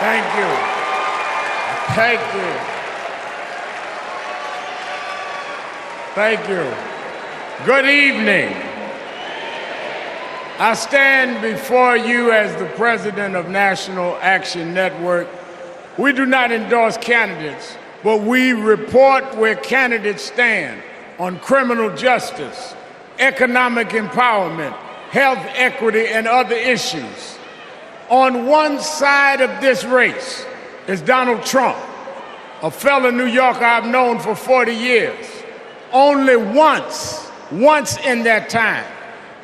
Thank you. Thank you. Thank you. Good evening. I stand before you as the president of National Action Network. We do not endorse candidates, but we report where candidates stand on criminal justice, economic empowerment, health equity, and other issues. On one side of this race is Donald Trump, a fellow New Yorker I've known for 40 years. Only once in that time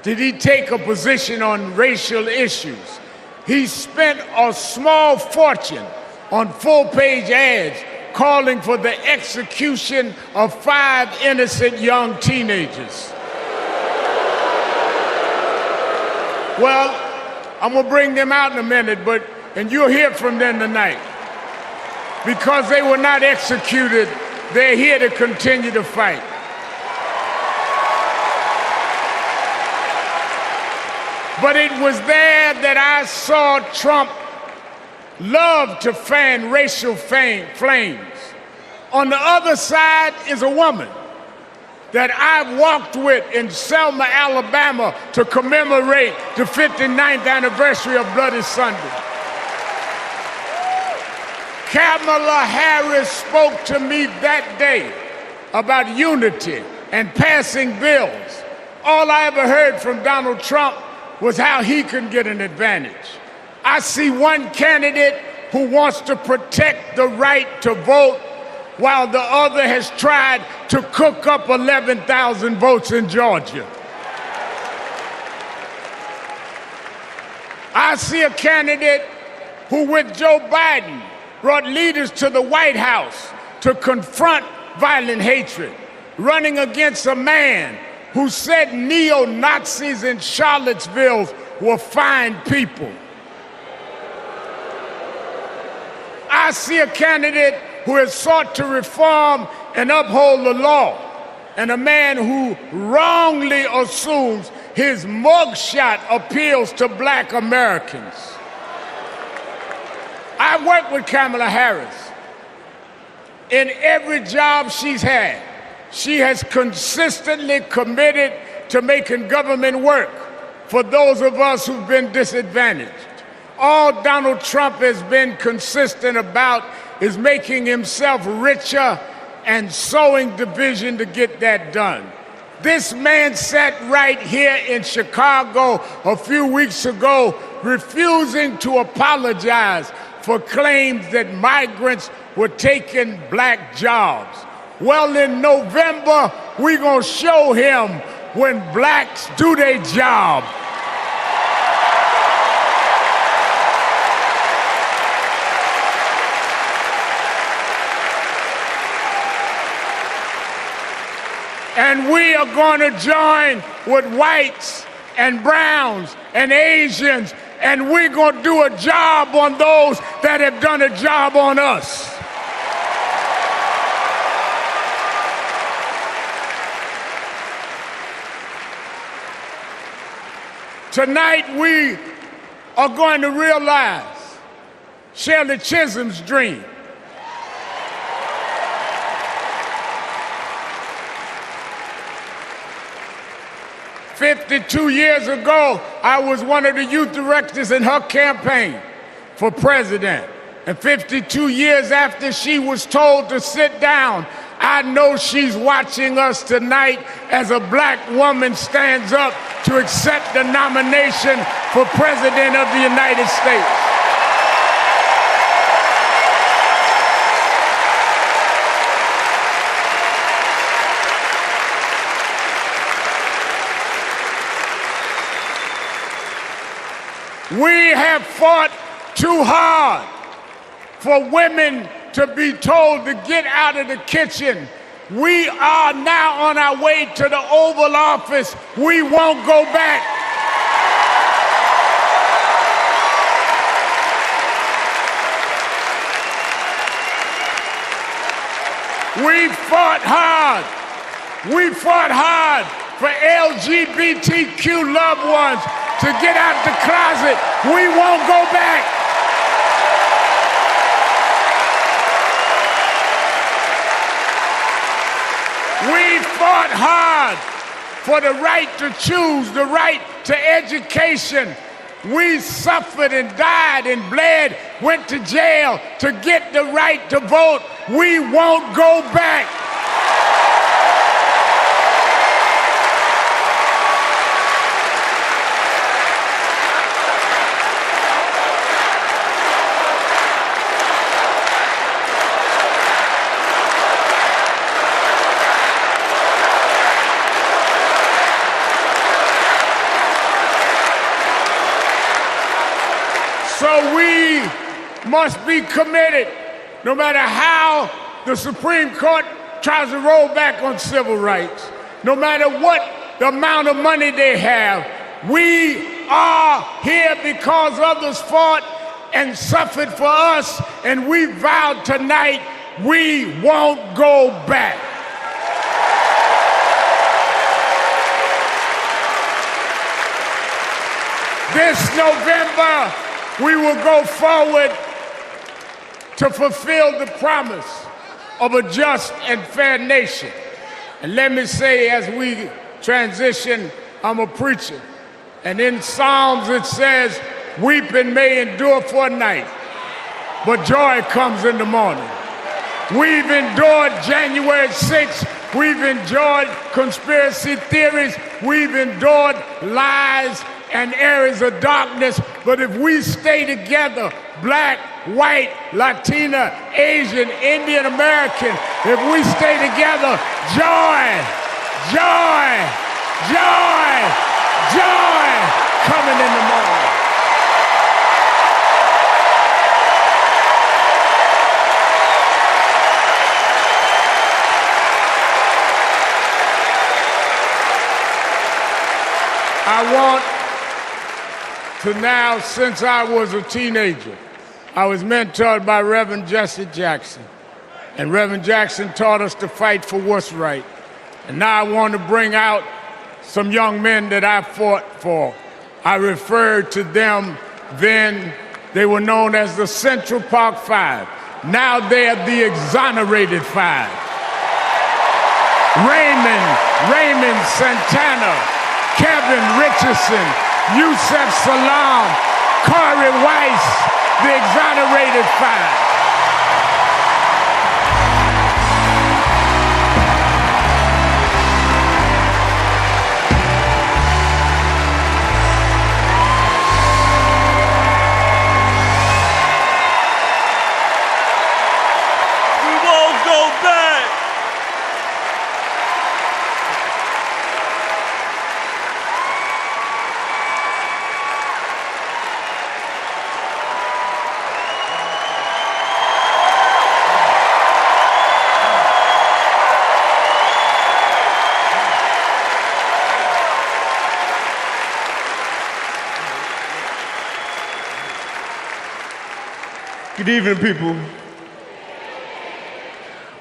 did he take a position on racial issues. He spent a small fortune on full-page ads calling for the execution of 5 innocent young teenagers. Well, I'm gonna bring them out in a minute, and you'll hear from them tonight. Because they were not executed, they're here to continue to fight. But it was there that I saw Trump love to fan racial flames. On the other side is a woman that I've walked with in Selma, Alabama to commemorate the 59th anniversary of Bloody Sunday. Kamala Harris spoke to me that day about unity and passing bills. All I ever heard from Donald Trump was how he could get an advantage. I see one candidate who wants to protect the right to vote, while the other has tried to cook up 11,000 votes in Georgia. I see a candidate who, with Joe Biden, brought leaders to the White House to confront violent hatred, running against a man who said neo-Nazis in Charlottesville were fine people. I see a candidate who has sought to reform and uphold the law, and a man who wrongly assumes his mugshot appeals to black Americans. I worked with Kamala Harris. In every job she's had, she has consistently committed to making government work for those of us who've been disadvantaged. All Donald Trump has been consistent about is making himself richer and sowing division to get that done. This man sat right here in Chicago a few weeks ago, refusing to apologize for claims that migrants were taking black jobs. Well, in November, we're gonna show him when blacks do their job. And we are going to join with whites and browns and Asians, and we're going to do a job on those that have done a job on us. Tonight we are going to realize Shirley Chisholm's dream. "52 years ago, I was one of the youth directors in her campaign for president. And 52 years after she was told to sit down, I know she's watching us tonight as a black woman stands up to accept the nomination for President of the United States. We have fought too hard for women to be told to get out of the kitchen. We are now on our way to the Oval Office. We won't go back. We fought hard. We fought hard for LGBTQ loved ones to get out the closet. We won't go back. fought hard for the right to choose, the right to education. We suffered and died and bled, went to jail to get the right to vote. We won't go back. So we must be committed, no matter how the Supreme Court tries to roll back on civil rights, no matter what the amount of money they have. We are here because others fought and suffered for us, and we vowed tonight we won't go back. This November, we will go forward to fulfill the promise of a just and fair nation. And let me say, as we transition, I'm a preacher. And in Psalms it says, weeping may endure for a night, but joy comes in the morning. We've endured January 6th. We've endured conspiracy theories. We've endured lies and areas of darkness, but if we stay together, black, white, Latina, Asian, Indian American, if we stay together, joy, joy, joy, joy coming in the morning. I want to now, since I was a teenager, I was mentored by Reverend Jesse Jackson. And Reverend Jackson taught us to fight for what's right. And now I want to bring out some young men that I fought for. I referred to them then. They were known as the Central Park Five. Now they are the Exonerated Five. Raymond Santana, Kevin Richardson, Yusef Salaam, Corey Weiss, the Exonerated Five. We won't go back. Good evening, people.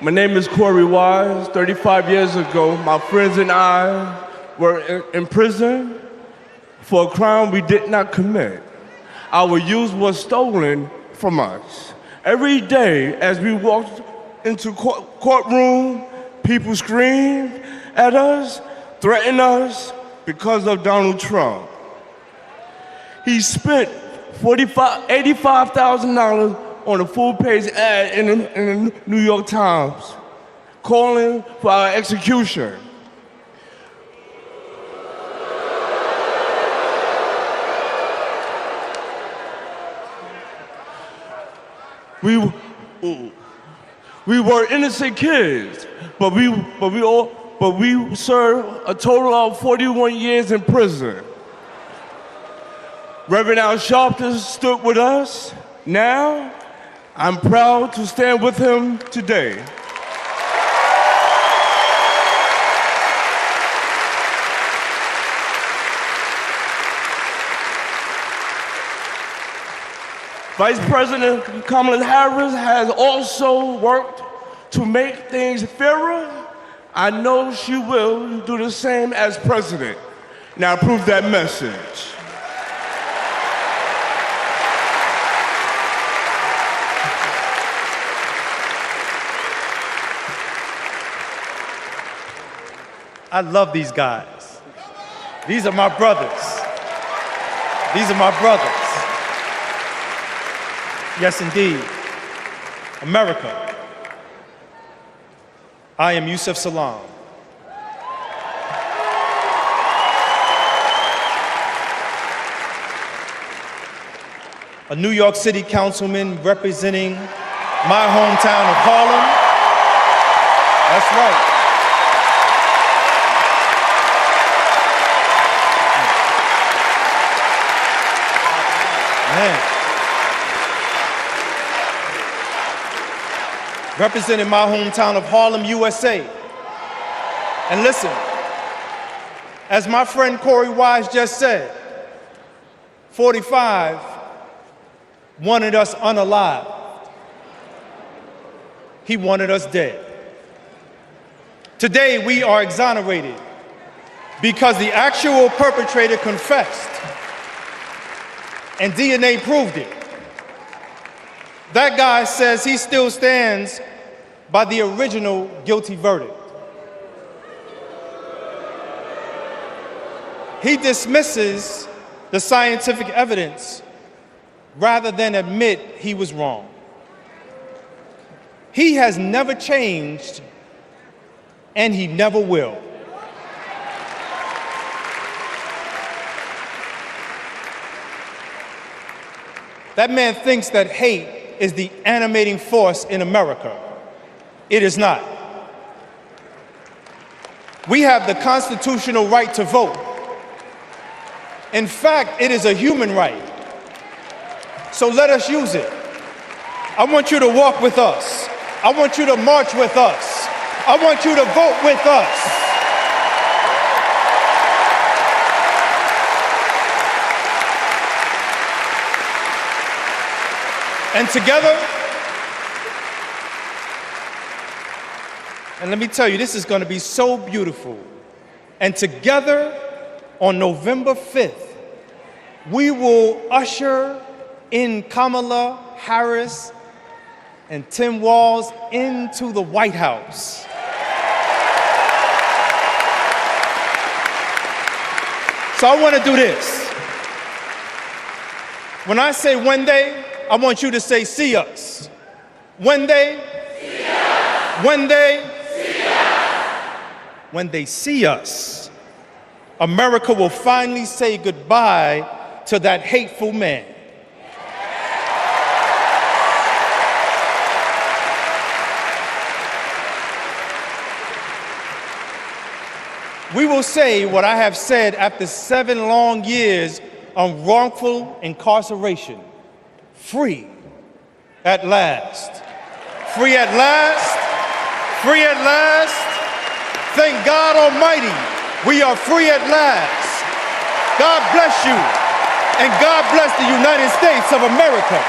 My name is Corey Wise. 35 years ago, my friends and I were in prison for a crime we did not commit. Our youth was stolen from us. Every day as we walked into courtroom, people screamed at us, threatened us because of Donald Trump. He spent $85,000 on a full-page ad in the New York Times, calling for our execution. We were innocent kids, but we served a total of 41 years in prison. Reverend Al Sharpton stood with us. Now, I'm proud to stand with him today. Vice President Kamala Harris has also worked to make things fairer. I know she will do the same as president. Now approve that message. I love these guys. These are my brothers. These are my brothers. Yes, indeed. America. I am Yusuf Salaam. A New York City councilman representing my hometown of Harlem. That's right. Man. Representing my hometown of Harlem, USA. And listen, as my friend Corey Wise just said, 45 wanted us unalive. He wanted us dead. Today, we are exonerated because the actual perpetrator confessed and DNA proved it. That guy says he still stands by the original guilty verdict. He dismisses the scientific evidence rather than admit he was wrong. He has never changed, and he never will. That man thinks that hate is the animating force in America. It is not. We have the constitutional right to vote. In fact, it is a human right. So let us use it. I want you to walk with us. I want you to march with us. I want you to vote with us. And together, and let me tell you, this is going to be so beautiful. And together, on November 5th, we will usher in Kamala Harris and Tim Walz into the White House. So I want to do this. When I say one day, I want you to say, see us. One day, see us. One day, see us. When they see us, America will finally say goodbye to that hateful man. We will say what I have said after 7 long years of wrongful incarceration. Free at last. Free at last. Free at last. Thank God Almighty, we are free at last. God bless you, and God bless the United States of America.